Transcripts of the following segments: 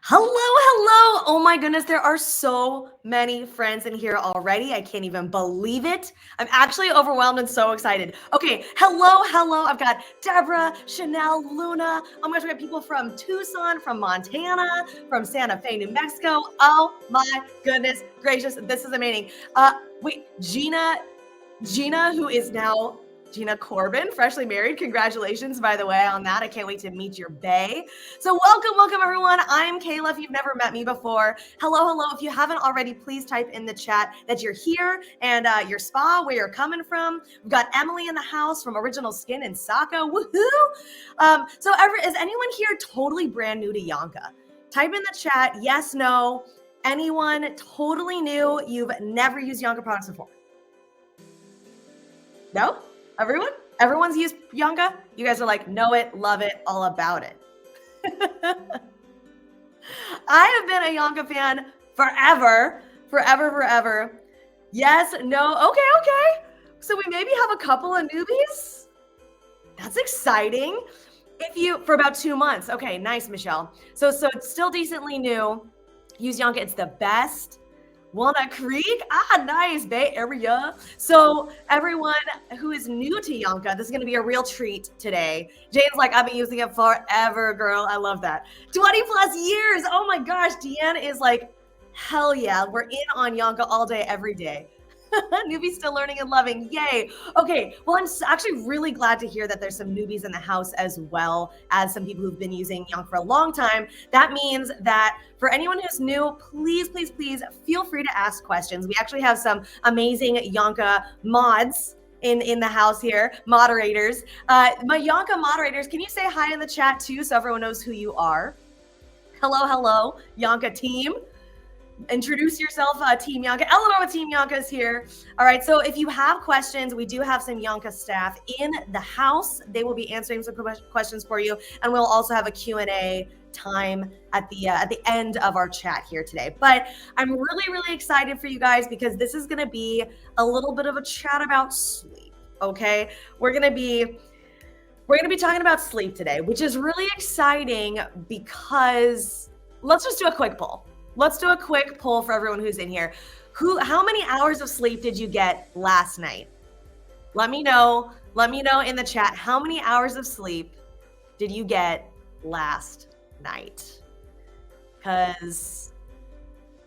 Hello, hello. Oh my goodness, there are so many friends in here already. I can't even believe it. I'm actually overwhelmed and so excited. Okay, hello, hello. I've got Deborah, Chanel, Luna. Oh my gosh, we got people from Tucson, from Montana, from Santa Fe, New Mexico. Oh my goodness gracious, this is amazing. Wait, Gina, who is now Gina Corbin, freshly married. Congratulations, by the way, on that. I can't wait to meet your bae. So welcome everyone. I'm Kayla. If you've never met me before, hello. If you haven't already, please type in the chat that you're here and your spa, where you're coming from. We've got Emily in the house from Original Skin in Saco. Woohoo! Is anyone here totally brand new to Yonka? Type in the chat, yes, no. Anyone totally new? You've never used Yonka products before? No? Everyone? Everyone's used Yonka? You guys are like, know it, love it, all about it. I have been a Yonka fan forever. Yes, no, okay. So we maybe have a couple of newbies? That's exciting. For about 2 months. Okay, nice, Michelle. So it's still decently new. Use Yonka, it's the best. Walnut Creek, nice, Bay Area. So everyone who is new to Yonka, this is gonna be a real treat today. Jane's like, I've been using it forever, girl. I love that. 20 plus years. Oh my gosh, Deanna is like, hell yeah, we're in on Yonka all day, every day. Newbies still learning and loving. Yay. Okay. Well, I'm actually really glad to hear that there's some newbies in the house as well as some people who've been using Yonka for a long time. That means that for anyone who's new, please feel free to ask questions. We actually have some amazing Yonka mods in the house here, moderators. My Yonka moderators, can you say hi in the chat too so everyone knows who you are? Hello, Yonka team. Introduce yourself, Team Yonka. Eleanor with Team Yonka is here. All right, so if you have questions, we do have some Yonka staff in the house. They will be answering some questions for you, and we'll also have a Q&A time at the end of our chat here today. But I'm really excited for you guys because this is going to be a little bit of a chat about sleep. Okay, we're going to be talking about sleep today, which is really exciting because let's just do a quick poll. Let's do a quick poll for everyone who's in here. How many hours of sleep did you get last night? Let me know in the chat. How many hours of sleep did you get last night? Because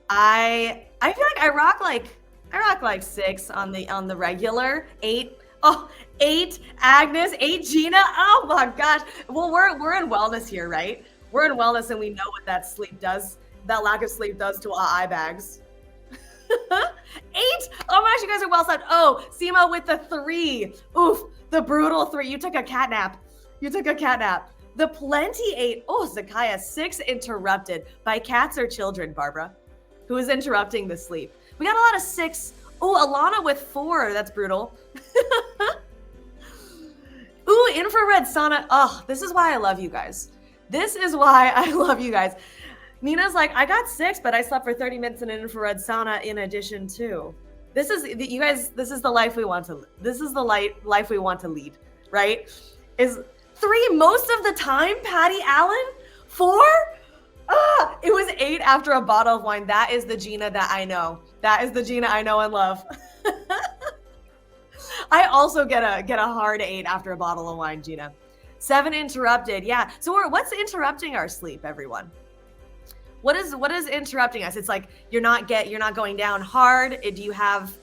I feel like I rock like 6 on the regular. 8. Oh, 8 Agnes, 8 Gina. Oh my gosh. Well, we're in wellness here, right? We're in wellness and we know what that sleep does. That lack of sleep does to our eye bags. 8. Oh my gosh, you guys are well said. Oh, Sima with the 3. Oof, the brutal 3. You took a cat nap. The plenty 8. Oh, Zakaya 6 interrupted by cats or children, Barbara. Who is interrupting the sleep? We got a lot of 6. Oh, Alana with 4. That's brutal. Ooh, infrared sauna. Oh, this is why I love you guys. Nina's like, I got 6, but I slept for 30 minutes in an infrared sauna in addition too. This is the life we want to live. This is the life we want to lead, right? Is 3 most of the time, Patty Allen? 4? It was 8 after a bottle of wine. That is the Gina that I know. That is the Gina I know and love. I also get a hard 8 after a bottle of wine, Gina. 7 interrupted. Yeah. So what's interrupting our sleep, everyone? What is interrupting us? It's like you're not going down hard. Do you have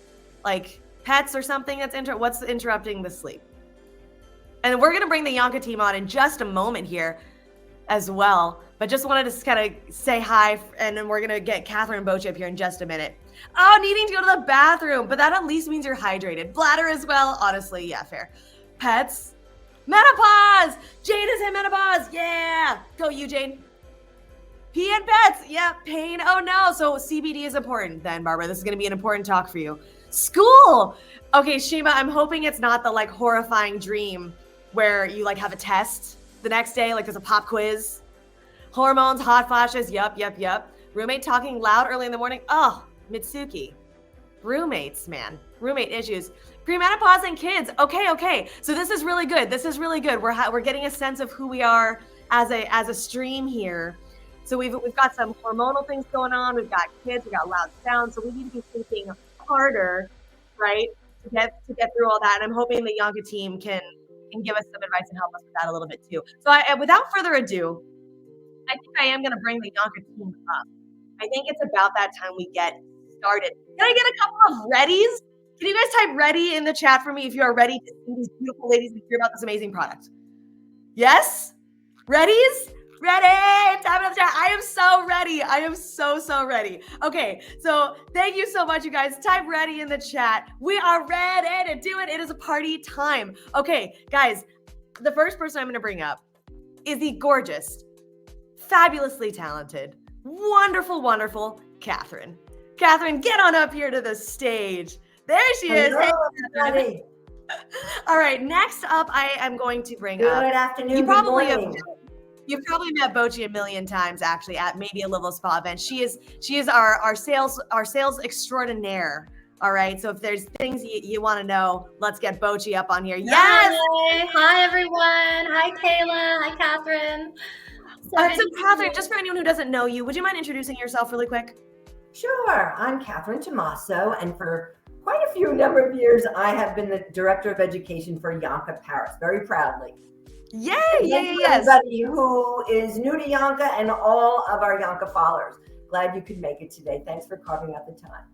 like pets or something what's interrupting the sleep? And we're gonna bring the Yonka team on in just a moment here as well. But just wanted to kind of say hi, and then we're gonna get Catherine Boche up here in just a minute. Oh, needing to go to the bathroom, but that at least means you're hydrated. Bladder as well, honestly, yeah, fair. Pets, menopause. Jane is in menopause. Yeah, go you, Jane. Pee and pets. Yeah, pain. Oh no. So CBD is important then, Barbara. This is going to be an important talk for you. School. Okay, Shima, I'm hoping it's not the like horrifying dream where you like have a test the next day, like there's a pop quiz. Hormones, hot flashes. Yup. Roommate talking loud early in the morning. Oh, Mitsuki. Roommates, man. Roommate issues. Premenopause and kids. Okay. So this is really good. We're getting a sense of who we are as a stream here. So we've got some hormonal things going on. We've got kids. We've got loud sounds. So we need to be thinking harder, right, to get through all that. And I'm hoping the Yonka team can give us some advice and help us with that a little bit too. So without further ado, I think I am going to bring the Yonka team up. I think it's about that time we get started. Can I get a couple of readies? Can you guys type ready in the chat for me if you are ready to see these beautiful ladies and hear about this amazing product? Yes? Readies? Ready? Time in the chat. I am so ready. I am so ready. Okay, so thank you so much, you guys. Type ready in the chat. We are ready to do it. It is a party time. Okay, guys, the first person I'm going to bring up is the gorgeous, fabulously talented, wonderful Catherine. Catherine, get on up here to the stage. There she is. Hello, everybody. All right, next up, I am going to bring up. Good afternoon. You've probably met Bochi a million times, actually, at maybe a Live Love Spa event. She is our sales extraordinaire. All right, so if there's things you want to know, let's get Bochi up on here. Yes. Hi everyone. Hi Kayla. Hi Catherine. So Catherine, just for anyone who doesn't know you, would you mind introducing yourself really quick? Sure. I'm Catherine Tommaso, and for quite a few number of years, I have been the Director of Education for Yonka Paris, very proudly. Yay! Yes. Everybody who is new to Yonka and all of our Yonka followers. Glad you could make it today. Thanks for carving out the time.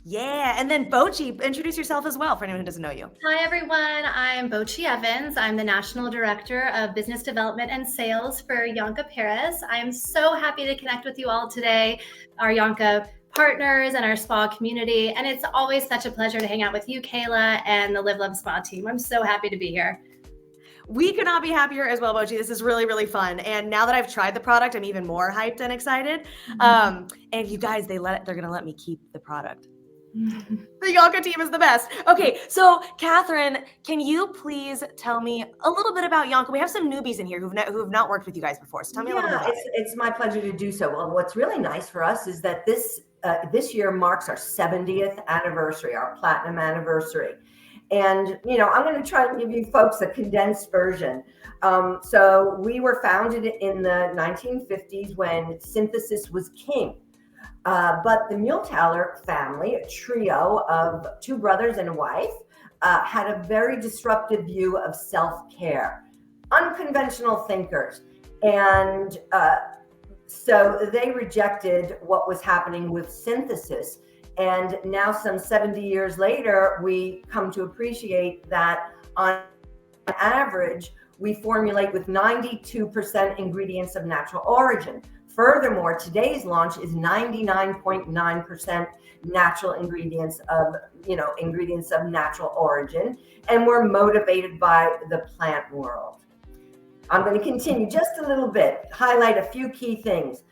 Yeah, and then Bochi, introduce yourself as well for anyone who doesn't know you. Hi everyone, I'm Bochi Evans. I'm the National Director of Business Development and Sales for Yonka Paris. I'm so happy to connect with you all today, our Yonka partners and our spa community. And it's always such a pleasure to hang out with you, Kayla, and the Live Love Spa team. I'm so happy to be here. We could not be happier as well, Bochi. This is really fun. And now that I've tried the product, I'm even more hyped and excited. And you guys, they're going to let me keep the product. The Yonka team is the best. Okay, so Catherine, can you please tell me a little bit about Yonka? We have some newbies in here who've not worked with you guys before. So tell me a little bit about it. It's my pleasure to do so. Well, what's really nice for us is that this year marks our 70th anniversary, our platinum anniversary. And, I'm going to try and give you folks a condensed version. So we were founded in the 1950s when synthesis was king. But the Muehltaler family, a trio of two brothers and a wife, had a very disruptive view of self-care, unconventional thinkers. And so they rejected what was happening with synthesis. And now some 70 years later, we come to appreciate that on average, we formulate with 92% ingredients of natural origin. Furthermore, today's launch is 99.9% natural ingredients of natural origin, and we're motivated by the plant world. I'm going to continue just a little bit, highlight a few key things.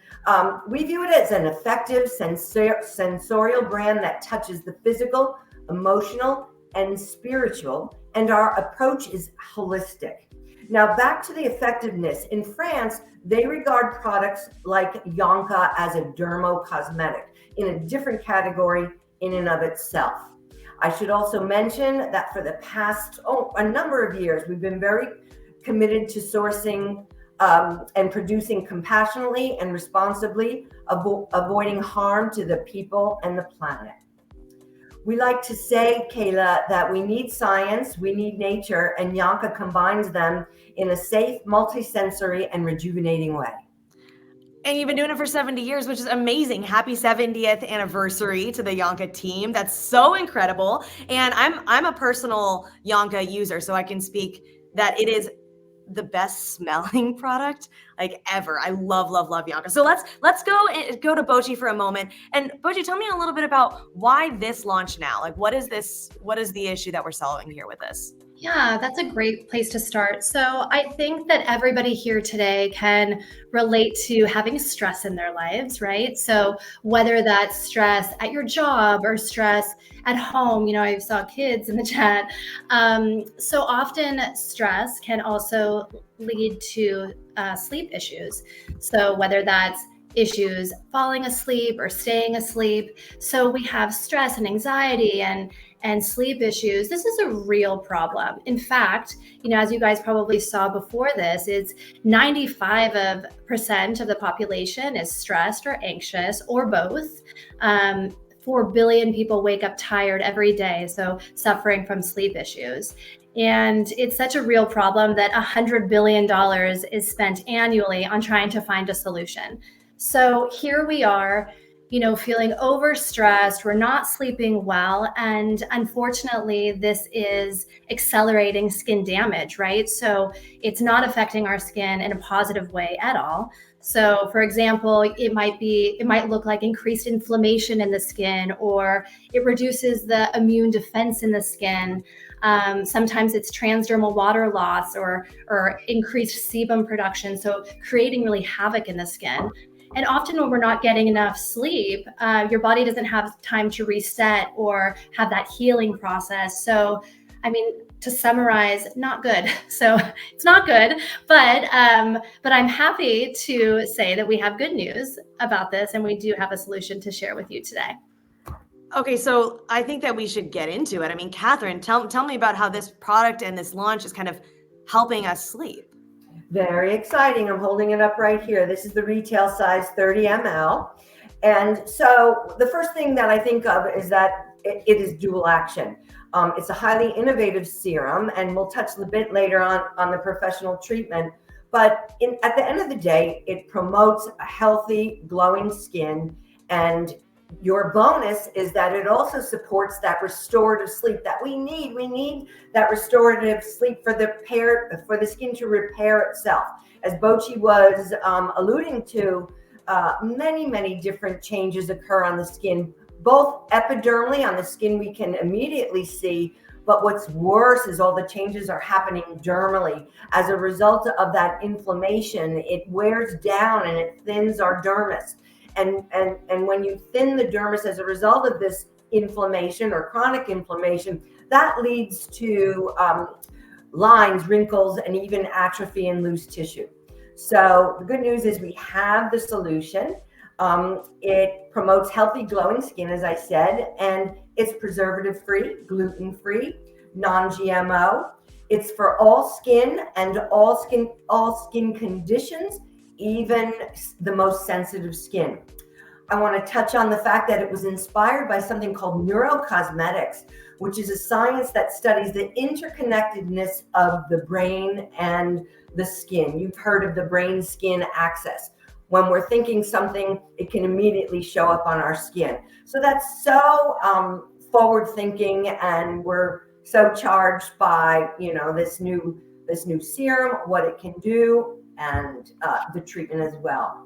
We view it as an effective sensorial brand that touches the physical, emotional, and spiritual, and our approach is holistic. Now, back to the effectiveness. In France, they regard products like Yonka as a dermocosmetic, in a different category in and of itself. I should also mention that for the past a number of years, we've been very committed to sourcing and producing compassionately and responsibly, avoiding harm to the people and the planet. We like to say, Kayla, that we need science, we need nature, and Yonka combines them in a safe, multisensory, and rejuvenating way. And you've been doing it for 70 years, which is amazing. Happy 70th anniversary to the Yonka team. That's so incredible. And I'm a personal Yonka user, so I can speak that it is the best smelling product like ever. I love Yonka. So let's go to Bochi for a moment. And Bochi, tell me a little bit about why this launch now. Like, what is the issue that we're solving here with this? Yeah, that's a great place to start. So I think that everybody here today can relate to having stress in their lives, right? So whether that's stress at your job or stress at home, I saw kids in the chat. So often stress can also lead to sleep issues. So whether that's issues falling asleep or staying asleep. So we have stress and anxiety and and sleep issues, this is a real problem. In fact, as you guys probably saw before this, it's 95% of the population is stressed or anxious or both. 4 billion people wake up tired every day, so suffering from sleep issues. And it's such a real problem that $100 billion is spent annually on trying to find a solution. So here we are, feeling overstressed, we're not sleeping well, and unfortunately, this is accelerating skin damage, right? So it's not affecting our skin in a positive way at all. So for example, it might look like increased inflammation in the skin, or it reduces the immune defense in the skin. Sometimes it's transdermal water loss or increased sebum production, so creating really havoc in the skin. And often when we're not getting enough sleep, your body doesn't have time to reset or have that healing process. So, to summarize, not good. So it's not good, but I'm happy to say that we have good news about this, and we do have a solution to share with you today. Okay, so I think that we should get into it. Catherine, tell me about how this product and this launch is kind of helping us sleep. Very exciting. I'm holding it up right here. This is the retail size 30 ml. And so the first thing that I think of is that it is dual action. It's a highly innovative serum, and we'll touch a bit later on the professional treatment. But at the end of the day, it promotes a healthy, glowing skin. And your bonus is that it also supports that restorative sleep that we need. We need that restorative sleep for the skin to repair itself. As Bochi was alluding to, many different changes occur on the skin, both epidermally on the skin we can immediately see, but what's worse is all the changes are happening dermally. As a result of that inflammation, it wears down and it thins our dermis. And when you thin the dermis as a result of this inflammation or chronic inflammation, that leads to lines, wrinkles, and even atrophy and loose tissue. So the good news is we have the solution. It promotes healthy, glowing skin, as I said, and it's preservative-free, gluten-free, non-GMO. It's for all skin and all skin conditions, even the most sensitive skin. I want to touch on the fact that it was inspired by something called neurocosmetics, which is a science that studies the interconnectedness of the brain and the skin. You've heard of the brain-skin axis. When we're thinking something, it can immediately show up on our skin. So that's so forward-thinking, and we're so charged by this new serum, what it can do, and the treatment as well.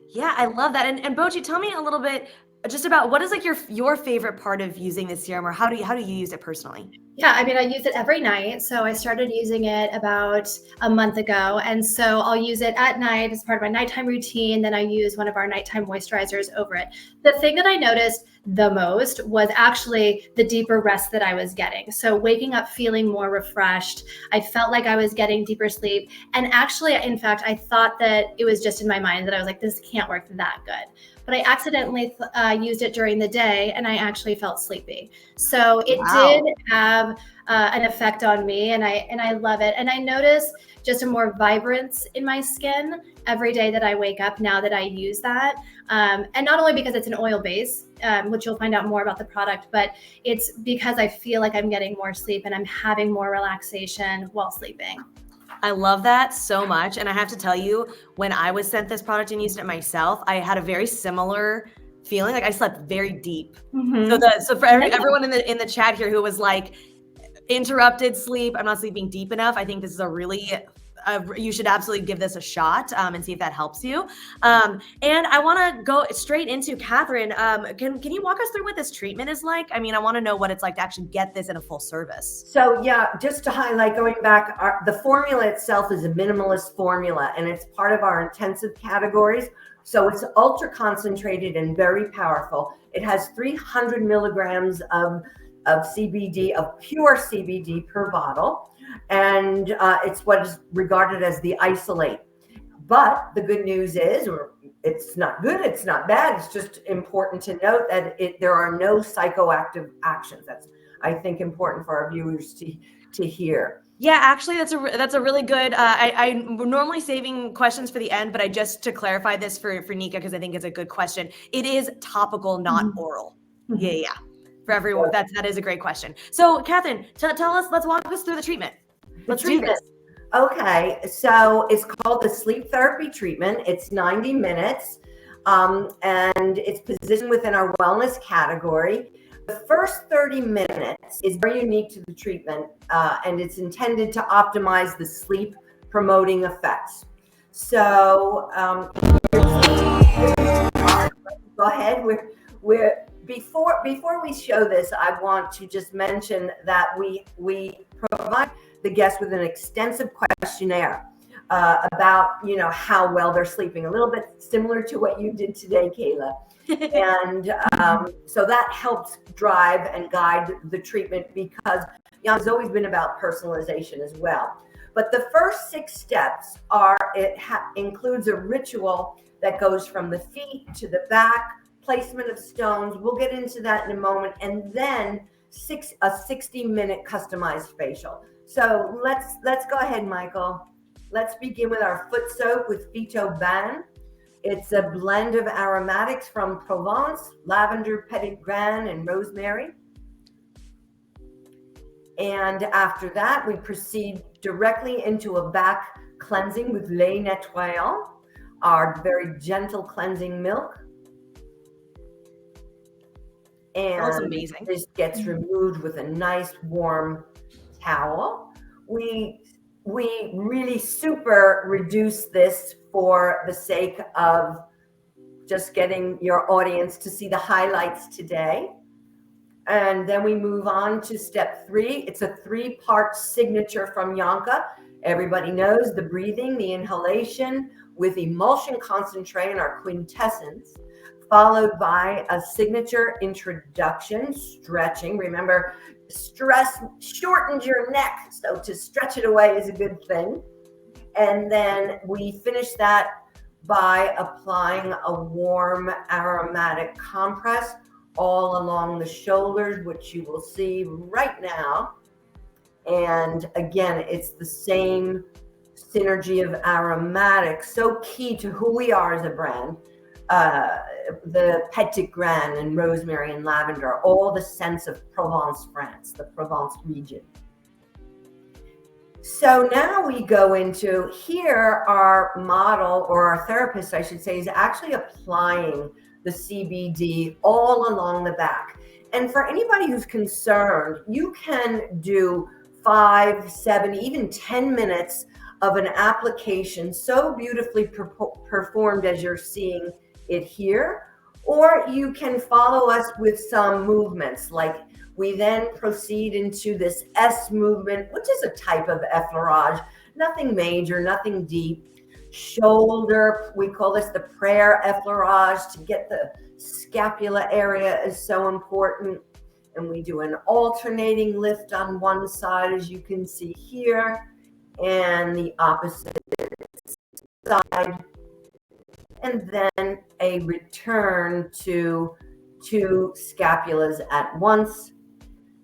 Yeah, I love that. And Bochi, tell me a little bit just about what is like your favorite part of using this serum, or how do you use it personally? Yeah, I use it every night. So I started using it about a month ago. And so I'll use it at night as part of my nighttime routine. Then I use one of our nighttime moisturizers over it. The thing that I noticed the most was actually the deeper rest that I was getting. So waking up feeling more refreshed. I felt like I was getting deeper sleep. And actually, in fact, I thought that it was just in my mind that I was like, this can't work that good. But I accidentally used it during the day, and I actually felt sleepy. So it did have an effect on me, and I love it. And I notice just a more vibrance in my skin every day that I wake up now that I use that. And not only because it's an oil base, which you'll find out more about the product, but it's because I feel like I'm getting more sleep and I'm having more relaxation while sleeping. I love that so much. And I have to tell you, when I was sent this product and used it myself, I had a very similar feeling. Like I slept very deep. Mm-hmm. So for everyone in the chat here who was like, interrupted sleep, I'm not sleeping deep enough, I think this is a really you should absolutely give this a shot and see if that helps you. And I want to go straight into Catherine. Can you walk us through what this treatment is like? I want to know what it's like to actually get this in a full service. So yeah, just to highlight, going back, the formula itself is a minimalist formula, and it's part of our intensive categories. So it's ultra concentrated and very powerful. It has 300 milligrams of CBD, of pure CBD per bottle. And it's what is regarded as the isolate. But the good news is, or it's not good, it's not bad, it's just important to note that there are no psychoactive actions. That's I think, important for our viewers to hear. Yeah, actually, that's a really good. I'm normally saving questions for the end, but to clarify this for Nika, because I think it's a good question. It is topical, not oral. Yeah. For everyone, that is a great question. So, Catherine, tell us. Let's walk us through the treatment. Let's do this. Okay, so it's called the sleep therapy treatment. It's 90 minutes, and it's positioned within our wellness category. The first 30 minutes is very unique to the treatment, and it's intended to optimize the sleep promoting effects. So, go ahead. Before we show this, I want to just mention that we provide the guests with an extensive questionnaire about how well they're sleeping, a little bit similar to what you did today, Kayla. And so that helps drive and guide the treatment, because it's always been about personalization as well. But the first 6 steps includes a ritual that goes from the feet to the back, placement of stones. We'll get into that in a moment. And then a 60-minute customized facial. So let's go ahead, Michael. Let's begin with our foot soak with Fito Ban. It's a blend of aromatics from Provence, lavender, petit grain, and rosemary. And after that, we proceed directly into a back cleansing with lait nettoyant, our very gentle cleansing milk. And amazing. This gets removed with a nice warm towel. We really super reduce this for the sake of just getting your audience to see the highlights today. And then we move on to step 3. It's a 3-part signature from Yanka. Everybody knows the breathing, the inhalation with emulsion concentrate and our quintessence, followed by a signature introduction, stretching. Remember, stress shortens your neck, so to stretch it away is a good thing. And then we finish that by applying a warm aromatic compress all along the shoulders, which you will see right now. And again, it's the same synergy of aromatics, so key to who we are as a brand. The petit grain and rosemary and lavender, all the sense of Provence, France, the Provence region. So now we go into here, our model, or our therapist, I should say, is actually applying the CBD all along the back. And for anybody who's concerned, you can do 5, 7, even 10 minutes of an application so beautifully performed as you're seeing it here, or you can follow us with some movements. Like we then proceed into this S movement, which is a type of effleurage, nothing major, nothing deep. Shoulder, we call this the prayer effleurage, to get the scapula area is so important. And we do an alternating lift on one side, as you can see here, and the opposite side. And then a return to 2 scapulas at once.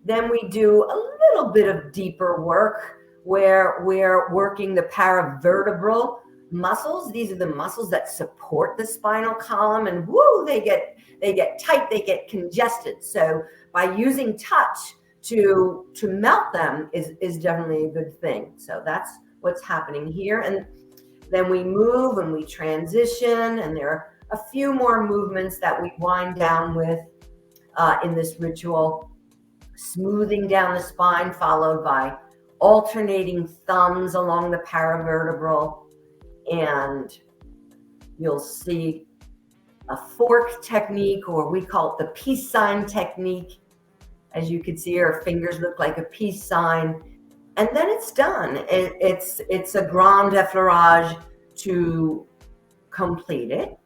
Then we do a little bit of deeper work where we're working the paravertebral muscles. These are the muscles that support the spinal column, and they get tight, they get congested. So by using touch to melt them is definitely a good thing. So that's what's happening here. And then we move and we transition, and there are a few more movements that we wind down with in this ritual. Smoothing down the spine, followed by alternating thumbs along the paravertebral. And you'll see a fork technique, or we call it the peace sign technique. As you can see, her fingers look like a peace sign. And then it's done. It's a grand effleurage to complete it.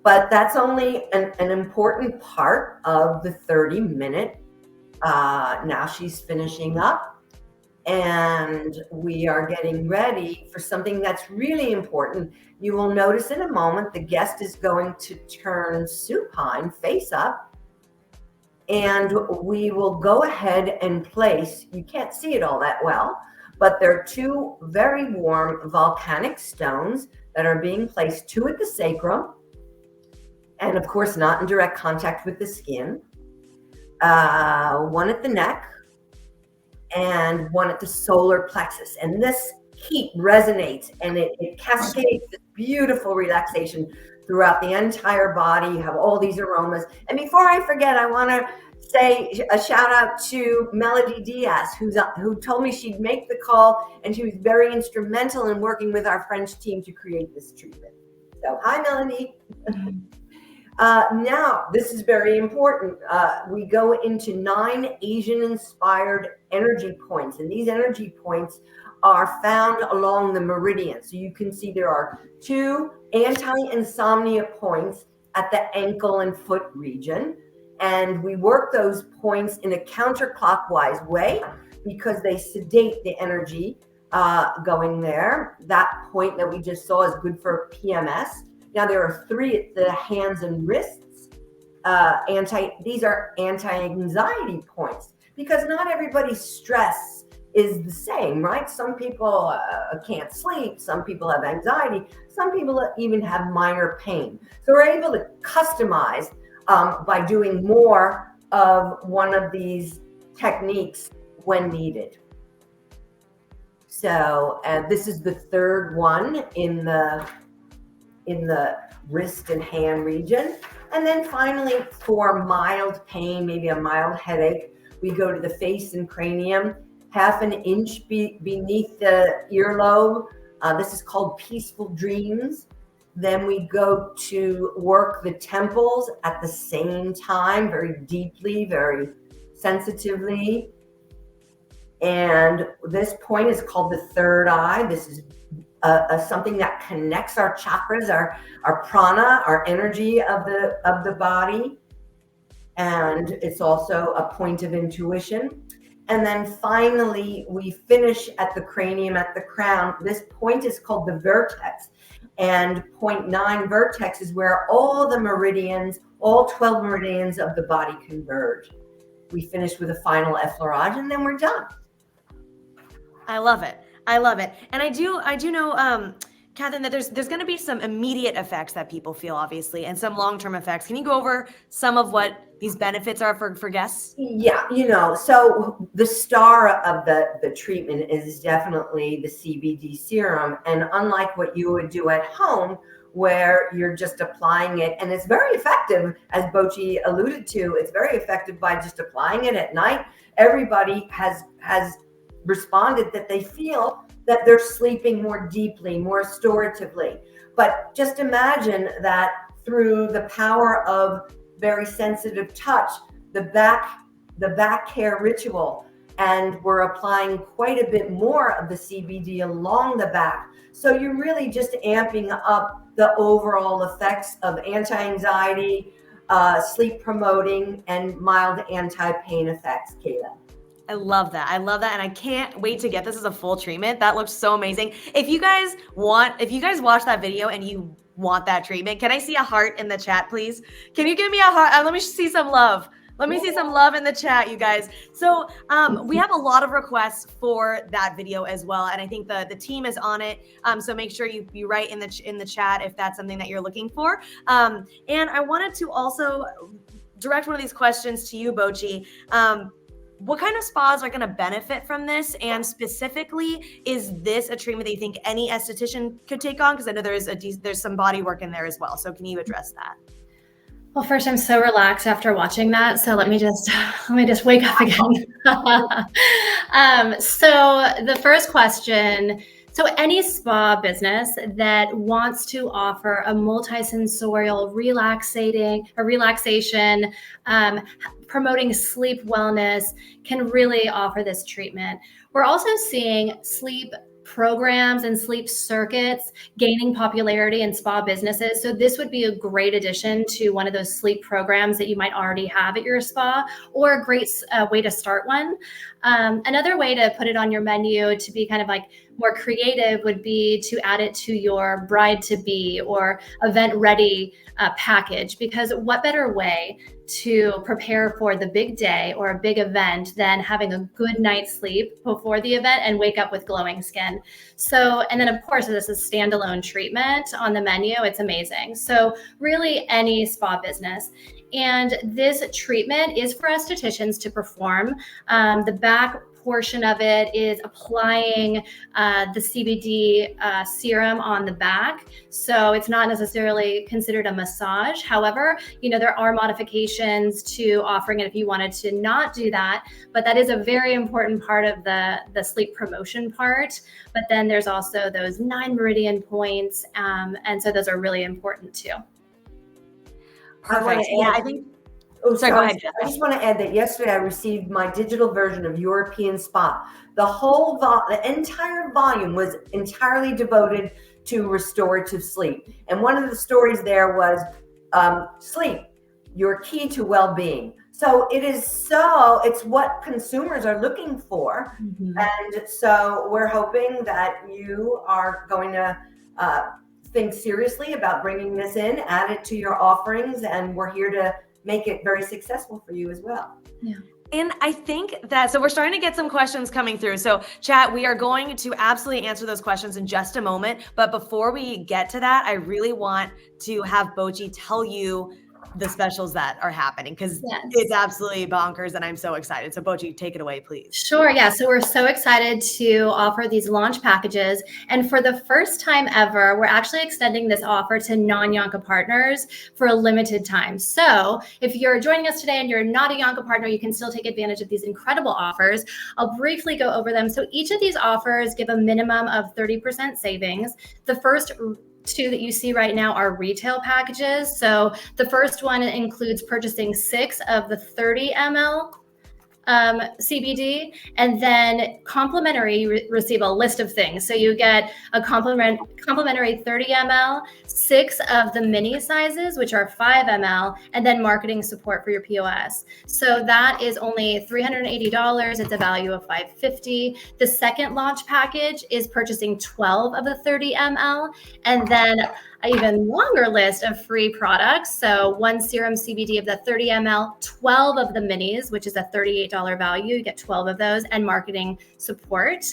But that's only an important part of the 30-minute. Now she's finishing up, and we are getting ready for something that's really important. You will notice in a moment the guest is going to turn supine face up, And we will go ahead and place, you can't see it all that well, but there are two very warm volcanic stones that are being placed, two at the sacrum, and of course not in direct contact with the skin, one at the neck, and one at the solar plexus. And this heat resonates and it cascades this beautiful relaxation throughout the entire body. You have all these aromas. And before I forget, I want to say a shout out to Melody Diaz, who told me she'd make the call, and she was very instrumental in working with our French team to create this treatment. So hi, Melody. Now, this is very important. We go into 9 Asian-inspired energy points, and these energy points are found along the meridian. So you can see there are 2 anti-insomnia points at the ankle and foot region, and we work those points in a counterclockwise way because they sedate the energy going there. That point that we just saw is good for PMS. Now there are 3 at the hands and wrists. These are anti-anxiety points because not everybody's stress is the same, right? Some people can't sleep. Some people have anxiety. Some people even have minor pain. So we're able to customize by doing more of one of these techniques when needed. So this is the 3rd one in the wrist and hand region. And then finally, for mild pain, maybe a mild headache, we go to the face and cranium, half an inch beneath the earlobe. This is called peaceful dreams. Then we go to work the temples at the same time, very deeply, very sensitively. And this point is called the 3rd eye. This is something that connects our chakras, our prana, our energy of the body. And it's also a point of intuition. And then finally, we finish at the cranium, at the crown. This point is called the vertex. And point 9 vertex is where all the meridians, all 12 meridians of the body converge. We finish with a final effleurage, and then we're done. I love it. I love it. And I do know, Catherine, that there's going to be some immediate effects that people feel, obviously, and some long-term effects. Can you go over some of what these benefits are for guests? Yeah, so the star of the treatment is definitely the CBD serum. And unlike what you would do at home, where you're just applying it, and it's very effective, as Bochi alluded to, it's very effective by just applying it at night. Everybody has responded that they feel that they're sleeping more deeply, more restoratively. But just imagine that through the power of very sensitive touch, the back care ritual, and we're applying quite a bit more of the CBD along the back. So you're really just amping up the overall effects of anti-anxiety, sleep promoting, and mild anti-pain effects, Kayla. I love that. And I can't wait to get this as a full treatment. That looks so amazing. If you guys watch that video and you want that treatment, can I see a heart in the chat, please? Can you give me a heart? Let me see some love. Let me see some love in the chat, you guys. So we have a lot of requests for that video as well. And I think the team is on it. So make sure you write in the chat if that's something that you're looking for. And I wanted to also direct one of these questions to you, Bochi. What kind of spas are going to benefit from this? And specifically, is this a treatment that you think any esthetician could take on? Because I know there's some body work in there as well. So can you address that? Well, first, I'm so relaxed after watching that. So let me just wake up again. So the first question. So any spa business that wants to offer a multisensorial relaxation, promoting sleep wellness can really offer this treatment. We're also seeing sleep programs and sleep circuits gaining popularity in spa businesses. So this would be a great addition to one of those sleep programs that you might already have at your spa, or a great way to start one. Another way to put it on your menu to be kind of like more creative would be to add it to your bride-to-be or event-ready package, because what better way to prepare for the big day or a big event than having a good night's sleep before the event and wake up with glowing skin. So, and then of course, this is standalone treatment on the menu. It's amazing. So really any spa business. And this treatment is for estheticians to perform. The back portion of it is applying the CBD serum on the back. So it's not necessarily considered a massage. However, there are modifications to offering it if you wanted to not do that, but that is a very important part of the sleep promotion part. But then there's also those 9 meridian points. And so those are really important too. Perfect. Yeah, I think. Oh, sorry, go ahead, Jeff. I just want to add that yesterday I received my digital version of European Spa. The entire volume was entirely devoted to restorative sleep. And one of the stories there was sleep, your key to well-being. So it's what consumers are looking for. Mm-hmm. And so we're hoping that you are going to think seriously about bringing this in, add it to your offerings, and we're here to make it very successful for you as well. Yeah. And I think that, so we're starting to get some questions coming through. So chat, we are going to absolutely answer those questions in just a moment. But before we get to that, I really want to have Bochi tell you the specials that are happening, because it's absolutely bonkers and I'm so excited. So Bochi, take it away, please. Sure. Yeah. So we're so excited to offer these launch packages. And for the first time ever, we're actually extending this offer to non-Yonka partners for a limited time. So if you're joining us today and you're not a Yonka partner, you can still take advantage of these incredible offers. I'll briefly go over them. So each of these offers give a minimum of 30% savings. The first 2 that you see right now are retail packages. So the first one includes purchasing 6 of the 30 ml CBD, and then complimentary, you receive a list of things. So you get a complimentary 30 ml, 6 of the mini sizes, which are 5 ml, and then marketing support for your POS. So that is only $380. It's a value of $550. The second launch package is purchasing 12 of the 30 ml, and then an even longer list of free products. So 1 serum CBD of the 30 ml, 12 of the minis, which is a $38 value. You get 12 of those, and marketing support.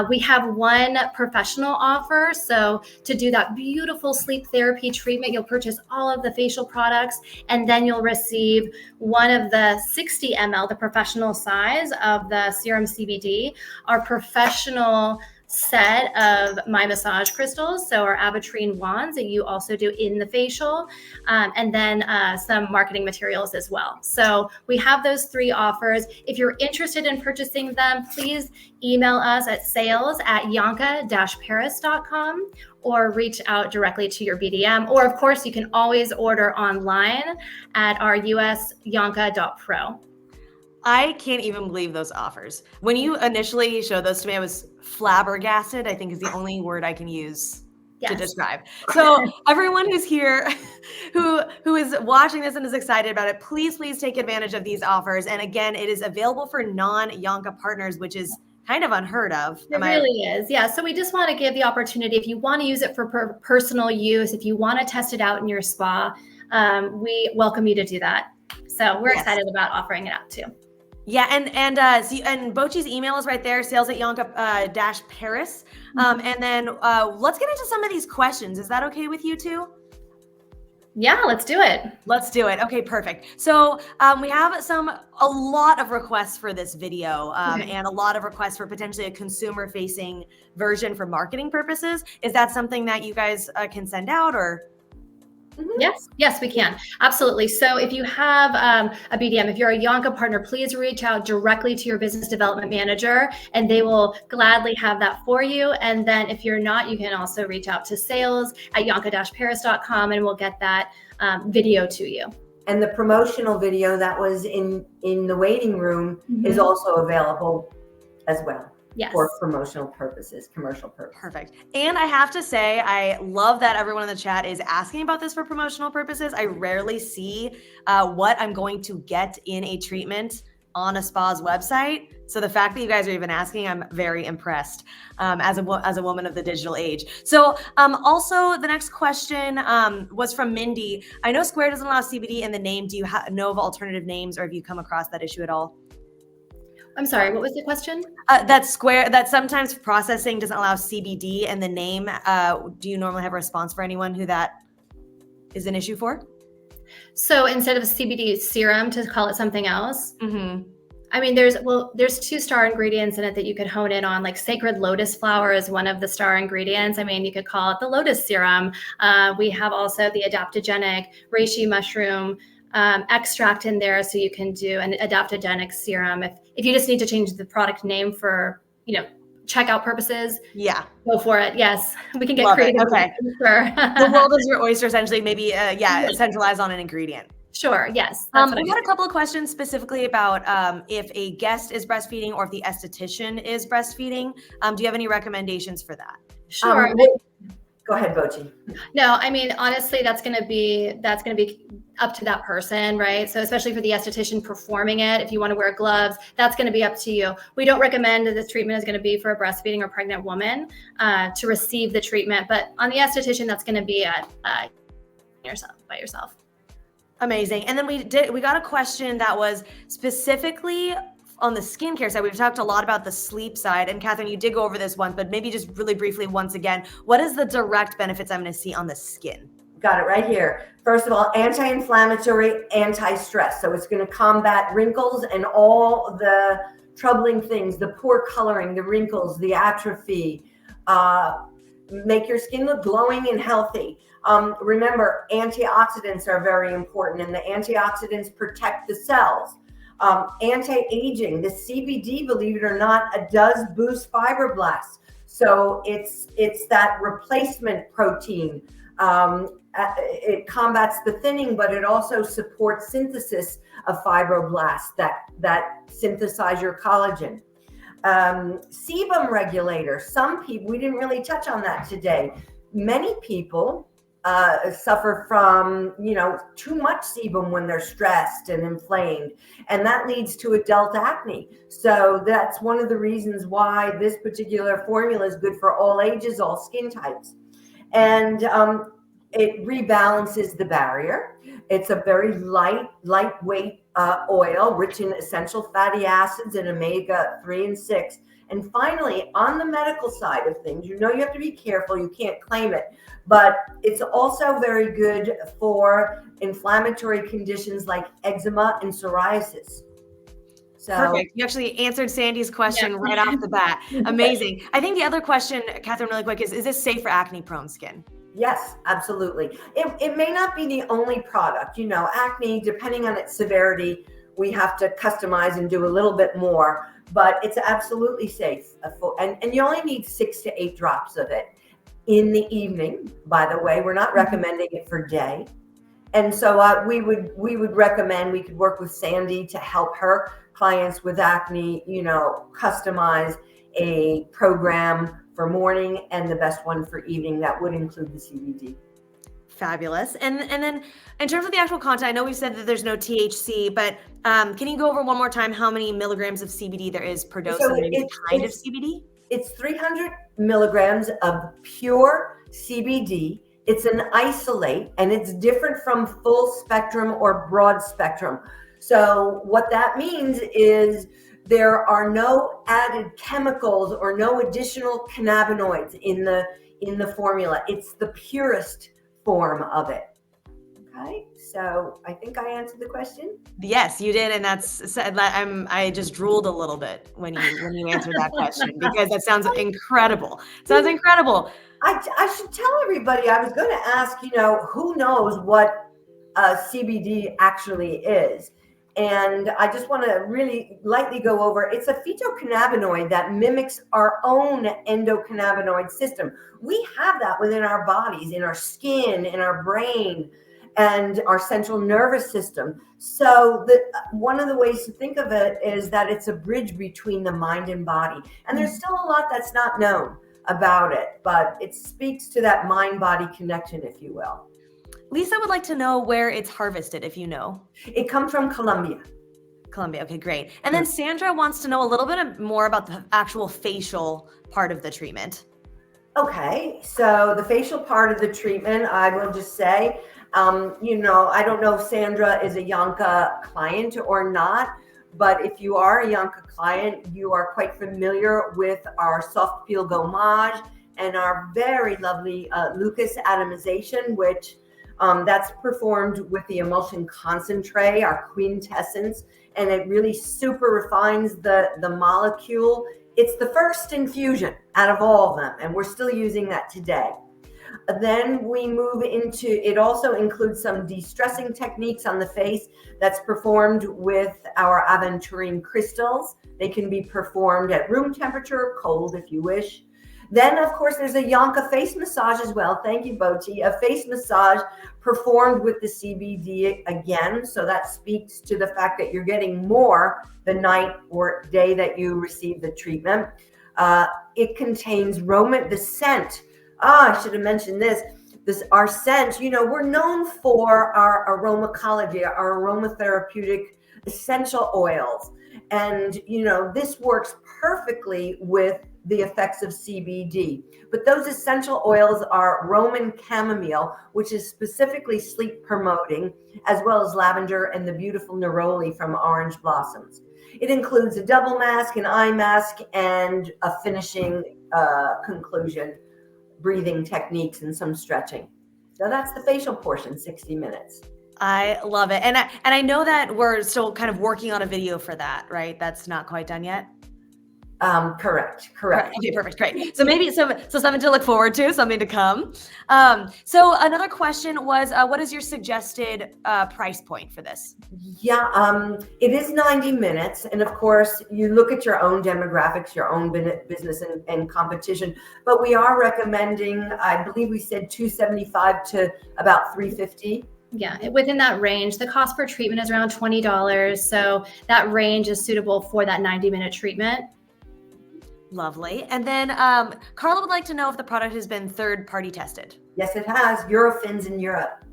We have 1 professional offer. So to do that beautiful sleep therapy treatment, you'll purchase all of the facial products, and then you'll receive 1 of the 60 ml, the professional size of the serum CBD. Our professional set of my massage crystals, so our aventurine wands that you also do in the facial, and then some marketing materials as well. So we have those 3 offers. If you're interested in purchasing them, please email us at sales@yonka-paris.com or reach out directly to your BDM. Or of course, you can always order online at our usyonka.pro. I can't even believe those offers. When you initially showed those to me, I was flabbergasted, I think is the only word I can use to describe. So everyone who's here, who is watching this and is excited about it, please take advantage of these offers. And again, it is available for non-Yonka partners, which is kind of unheard of. It really is. Yeah. So we just want to give the opportunity, if you want to use it for personal use, if you want to test it out in your spa, we welcome you to do that. So we're excited about offering it out too. Yeah, and Bochi's email is right there, sales@yonka-paris. And then let's get into some of these questions. Is that okay with you too? Yeah, let's do it. Let's do it. Okay, perfect. So we have a lot of requests for this video, and a lot of requests for potentially a consumer-facing version for marketing purposes. Is that something that you guys can send out, or? Mm-hmm. Yes, we can. Absolutely. So if you have a BDM, if you're a Yonka partner, please reach out directly to your business development manager, and they will gladly have that for you. And then if you're not, you can also reach out to sales@yonka-paris.com, and we'll get that video to you. And the promotional video that was in the waiting room is also available as well. Yes. For promotional purposes, commercial purposes. Perfect. And I have to say, I love that everyone in the chat is asking about this for promotional purposes. I rarely see what I'm going to get in a treatment on a spa's website So the fact that you guys are even asking, I'm very impressed as a woman of the digital age. So also the next question was from Mindy. I know Square doesn't allow CBD in the name. Do you know of alternative names, or have you come across that issue at all? I'm sorry, what was the question? That sometimes processing doesn't allow CBD in the name. Do you normally have a response for anyone who that is an issue for? So instead of CBD serum, to call it something else? Mm-hmm. I mean, there's 2 star ingredients in it that you could hone in on. Like sacred lotus flower is one of the star ingredients. I mean, you could call it the lotus serum. We have also the adaptogenic reishi mushroom extract in there, so you can do an adaptogenic serum. If you just need to change the product name for, checkout purposes, yeah, go for it. Yes, we can get Love creative. It. Okay, Sure. The world is your oyster, essentially. Maybe centralize on an ingredient. Sure. Yes. We had a couple of questions specifically about if a guest is breastfeeding or if the esthetician is breastfeeding. Do you have any recommendations for that? Sure. Go ahead, Bochi. No, I mean, honestly, that's going to be up to that person, right? So especially for the esthetician performing it, if you want to wear gloves, that's going to be up to you. We don't recommend that this treatment is going to be for a breastfeeding or pregnant woman to receive the treatment, but on the esthetician, that's going to be by yourself. Amazing. And then we got a question that was specifically on the skincare side. We've talked a lot about the sleep side, and Catherine, you did go over this once, but maybe just really briefly once again, what is the direct benefits I'm going to see on the skin? Got it right here. First of all, anti-inflammatory, anti-stress. So it's going to combat wrinkles and all the troubling things, the poor coloring, the wrinkles, the atrophy, make your skin look glowing and healthy. Remember, antioxidants are very important, and the antioxidants protect the cells. Anti-aging, the CBD, believe it or not, it does boost fibroblasts. So it's that replacement protein. It combats the thinning, but it also supports synthesis of fibroblasts that synthesize your collagen. Sebum regulator. Some people, we didn't really touch on that today. Many people suffer from, too much sebum when they're stressed and inflamed, and that leads to adult acne. So that's one of the reasons why this particular formula is good for all ages, all skin types. And it rebalances the barrier. It's a very lightweight oil, rich in essential fatty acids and omega-3 and 6. And finally, on the medical side of things, you have to be careful. You can't claim it, but it's also very good for inflammatory conditions like eczema and psoriasis. So, perfect. You actually answered Sandy's question right off the bat. Amazing. I think the other question, Catherine, really quick, is this safe for acne-prone skin? Yes, absolutely. It may not be the only product. Acne, depending on its severity, we have to customize and do a little bit more, but it's absolutely safe. And you only need 6 to 8 drops of it in the evening. By the way, we're not recommending it for day. And so we would recommend, we could work with Sandy to help her clients with acne, customize a program for morning and the best one for evening that would include the CBD. Fabulous. And then in terms of the actual content, I know we've said that there's no THC, but can you go over one more time how many milligrams of CBD there is per dose? So and maybe kind of CBD? It's 300 milligrams of pure CBD. It's an isolate, and it's different from full spectrum or broad spectrum. So what that means is there are no added chemicals or no additional cannabinoids in the formula. It's the purest form of it. Okay, so I think I answered the question. Yes, you did, and I just drooled a little bit when you answered that question because that sounds incredible. Sounds incredible. I should tell everybody. I was going to ask, who knows what CBD actually is. And I just want to really lightly go over, it's a phytocannabinoid that mimics our own endocannabinoid system. We have that within our bodies, in our skin, in our brain, and our central nervous system. So one of the ways to think of it is that it's a bridge between the mind and body. And there's still a lot that's not known about it, but it speaks to that mind-body connection, if you will. Lisa would like to know where it's harvested, if you know. It comes from Colombia. Columbia. Okay, great. And then Sandra wants to know a little bit more about the actual facial part of the treatment. Okay, so the facial part of the treatment, I will just say, I don't know if Sandra is a Yonka client or not, but if you are a Yonka client, you are quite familiar with our soft peel gommage and our very lovely Lucas atomization, which that's performed with the emulsion concentrate, our quintessence, and it really super refines the molecule. It's the first infusion out of all of them, and we're still using that today. Then we move into, it also includes some de-stressing techniques on the face that's performed with our aventurine crystals. They can be performed at room temperature, cold if you wish. Then, of course, there's a Yonka face massage as well. Thank you, Boti. A face massage performed with the CBD again. So that speaks to the fact that you're getting more the night or day that you receive the treatment. It contains the scent. I should have mentioned this. Our scent, we're known for our aromacology, our aromatherapeutic essential oils. And, this works perfectly with the effects of CBD. But those essential oils are Roman chamomile, which is specifically sleep promoting, as well as lavender and the beautiful neroli from orange blossoms. It includes a double mask, an eye mask, and a finishing conclusion, breathing techniques and some stretching. So that's the facial portion, 60 minutes. I love it. And I know that we're still kind of working on a video for that, right? That's not quite done yet. Correct. Okay, perfect. Great. So maybe so something to look forward to, something to come. So another question was, what is your suggested price point for this? Yeah, it is 90 minutes. And of course, you look at your own demographics, your own business and competition. But we are recommending, I believe we said $275 to about $350. Yeah, within that range. The cost per treatment is around $20. So that range is suitable for that 90-minute treatment. Lovely. And then Carla would like to know if the product has been third-party tested. Yes, it has. Eurofins in Europe.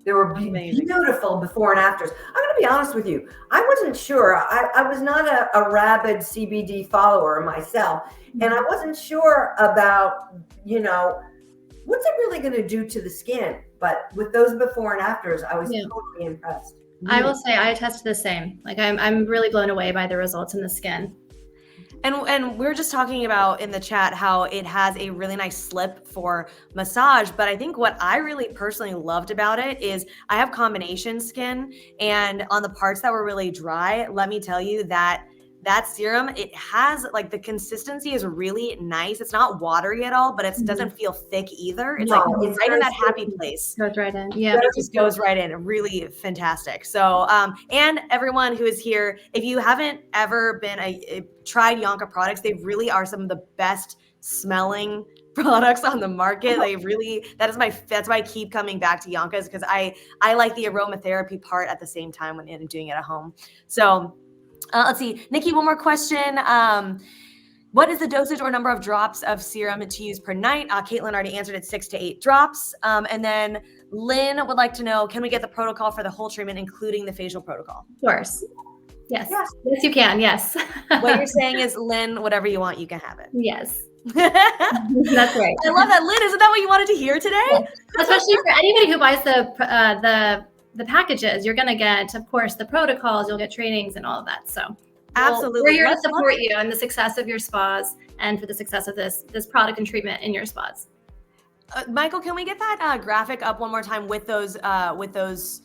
They were beautiful before and afters. I'm going to be honest with you. I wasn't sure. I was not a rabid CBD follower myself. And I wasn't sure about, what's it really going to do to the skin? But with those before and afters, I was totally impressed. I will say I tested the same. Like I'm really blown away by the results in the skin. And we were just talking about in the chat how it has a really nice slip for massage. But I think what I really personally loved about it is I have combination skin, and on the parts that were really dry, let me tell you that serum, it has like the consistency is really nice. It's not watery at all, but it doesn't feel thick either. It's it's right in that happy place. Goes right in. Yeah. It just goes right in. Really fantastic. So, and everyone who is here, if you haven't ever tried Yonka products, they really are some of the best smelling products on the market. That's why I keep coming back to Yonka's, because I like the aromatherapy part at the same time when I'm doing it at home. So, let's see. Nikki, one more question. What is the dosage or number of drops of serum to use per night? Caitlin already answered it, 6 to 8 drops. And then Lynn would like to know, can we get the protocol for the whole treatment, including the facial protocol? Of course. Yes, you can. Yes. What you're saying is, Lynn, whatever you want, you can have it. Yes. That's right. I love that. Lynn, isn't that what you wanted to hear today? Yeah. Especially for anybody who buys the packages, you're going to get, of course, the protocols, you'll get trainings and all of that. So absolutely. We're here to support you in the success of your spas and for the success of this product and treatment in your spas. Michael, can we get that graphic up one more time with those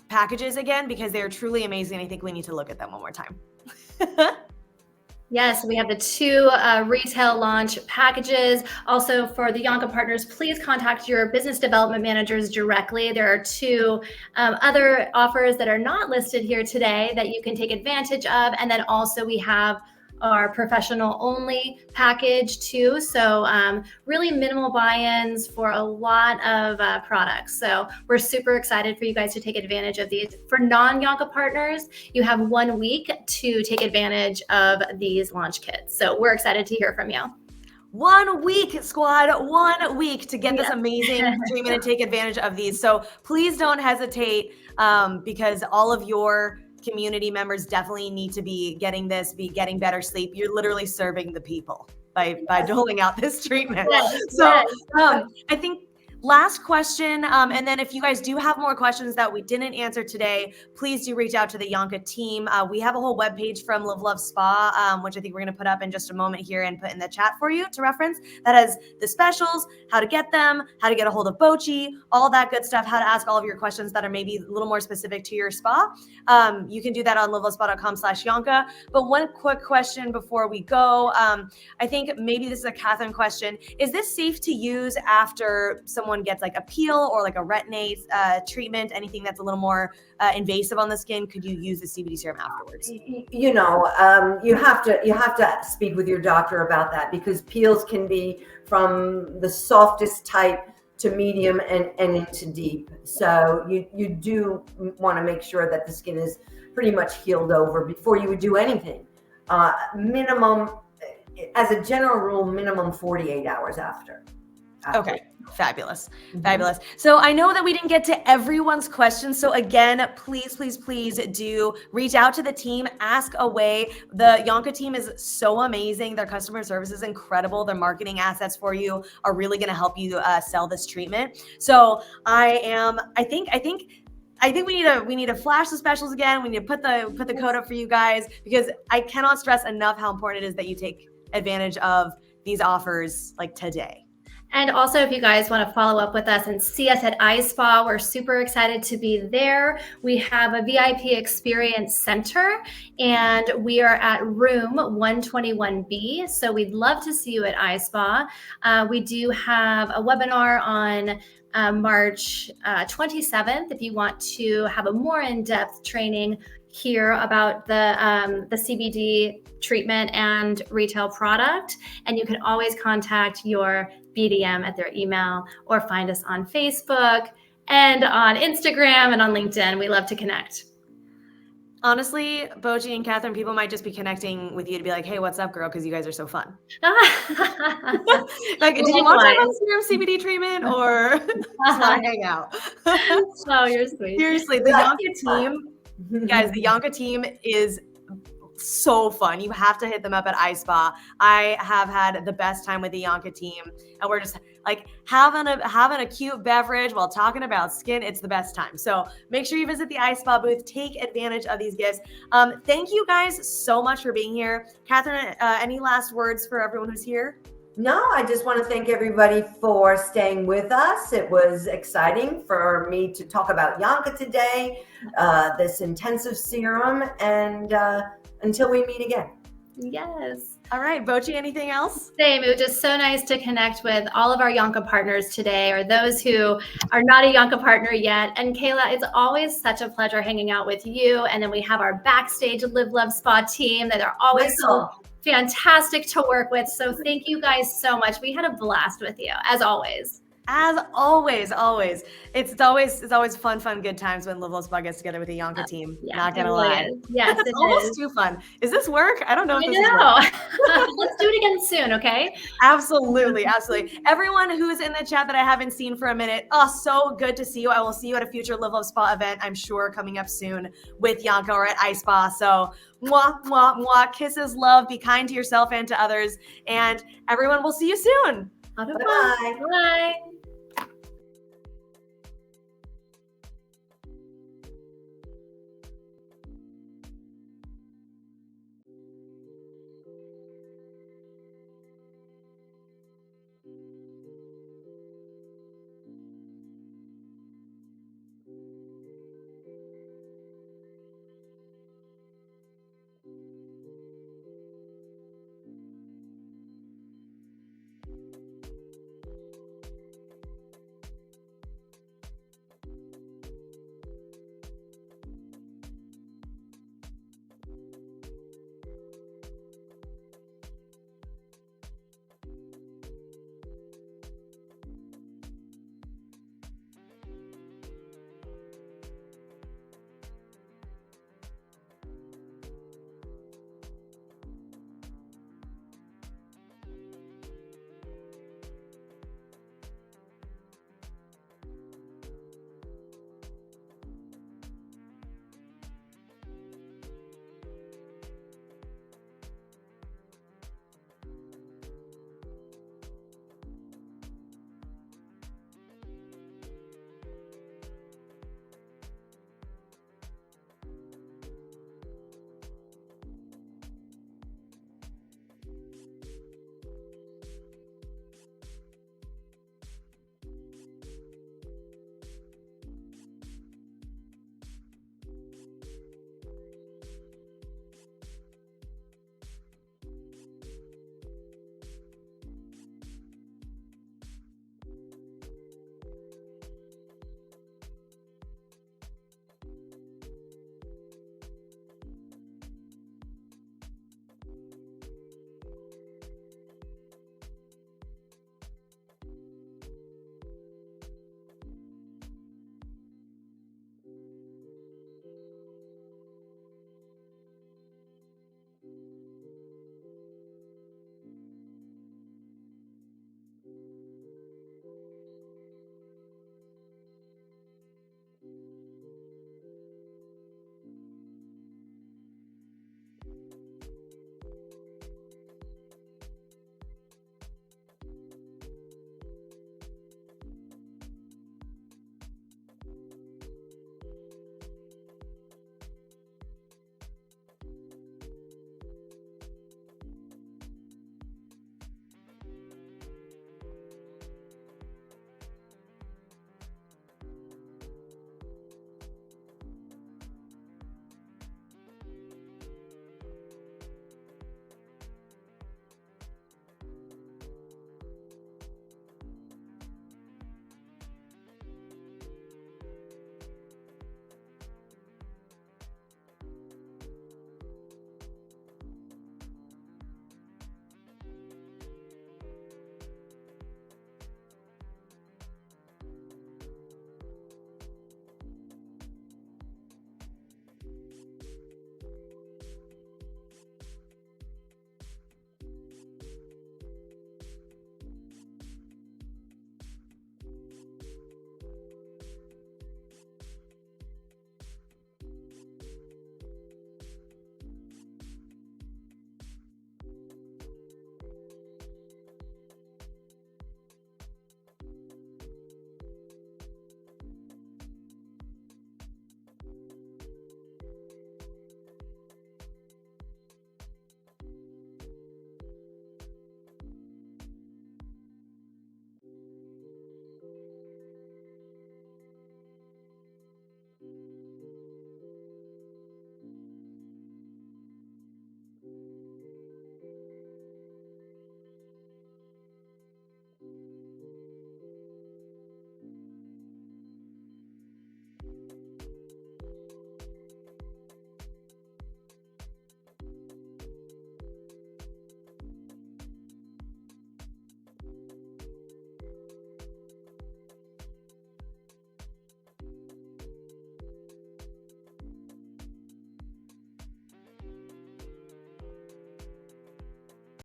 packages again? Because they're truly amazing. I think we need to look at them one more time. Yes, we have the 2 retail launch packages. Also, for the Yonka partners, please contact your business development managers directly. There are 2 other offers that are not listed here today that you can take advantage of. And then also we have our professional only package too. So really minimal buy-ins for a lot of products. So we're super excited for you guys to take advantage of these. For non-Yonka partners, you have 1 week to take advantage of these launch kits. So we're excited to hear from you. 1 week, squad, 1 week to get this amazing treatment and take advantage of these. So please don't hesitate, because all of your community members definitely need to be getting this, be getting better sleep. You're literally serving the people by doling out this treatment. Yes, So yes. I think last question, and then if you guys do have more questions that we didn't answer today, please do reach out to the Yonka team. We have a whole webpage from Live Love Spa, which I think we're going to put up in just a moment here and put in the chat for you to reference. That has the specials, how to get them, how to get a hold of Bochi, all that good stuff, how to ask all of your questions that are maybe a little more specific to your spa. You can do that on livelovespa.com/Yonka. But one quick question before we go. I think maybe this is a Catherine question. Is this safe to use after someone gets like a peel or like a retinase treatment, anything that's a little more invasive on the skin? Could you use the CBD serum afterwards? You know, you have to speak with your doctor about that, because peels can be from the softest type to medium and into deep. So you do want to make sure that the skin is pretty much healed over before you would do anything. Minimum, as a general rule, minimum 48 hours after. Okay. Fabulous. Fabulous. So I know that we didn't get to everyone's questions. So again, please do reach out to the team, ask away. The Yonka team is so amazing. Their customer service is incredible. Their marketing assets for you are really going to help you sell this treatment. So I think we need to flash the specials again. We need to put the code up for you guys, because I cannot stress enough how important it is that you take advantage of these offers like today. And also, if you guys want to follow up with us and see us at iSpa, we're super excited to be there. We have a VIP experience center, and we are at room 121B. So we'd love to see you at iSpa. We do have a webinar on March 27th. If you want to have a more in-depth training here about the CBD treatment and retail product, and you can always contact your BDM at their email, or find us on Facebook and on Instagram and on LinkedIn. We love to connect. Honestly, Bochi and Catherine, people might just be connecting with you to be like, hey, what's up, girl? Because you guys are so fun. Like, did you want to talk about serum CBD treatment, or just want to hang out? Oh, you're sweet. Seriously, the Yonka team, guys, the Yonka team is so fun. You have to hit them up at iSpa. I have had the best time with the Yonka team, and we're just like having a cute beverage while talking about skin. It's the best time. So make sure you visit the iSpa booth. Take advantage of these gifts. Thank you guys so much for being here. Catherine, any last words for everyone who's here? No, I just want to thank everybody for staying with us. It was exciting for me to talk about Yonka today, this intensive serum, and until we meet again. Yes. All right, Bochi, anything else? Same. It was just so nice to connect with all of our Yonka partners today, or those who are not a Yonka partner yet. And Kayla, it's always such a pleasure hanging out with you. And then we have our backstage Live Love Spa team that are always so fantastic to work with. So thank you guys so much. We had a blast with you, as always. As always. It's always fun, good times when Live Love Spa gets together with the Yonka team. Yeah, not gonna lie. Yes, it's almost too fun. Is this work? I don't know if I this is work. Let's do it again soon, okay? Absolutely. Everyone who's in the chat that I haven't seen for a minute, so good to see you. I will see you at a future Live Love Spa event, I'm sure, coming up soon with Yonka or at iSpa. So mwah, mwah, mwah, kisses, love, be kind to yourself and to others. And everyone, will see you soon. Bye-bye. Bye.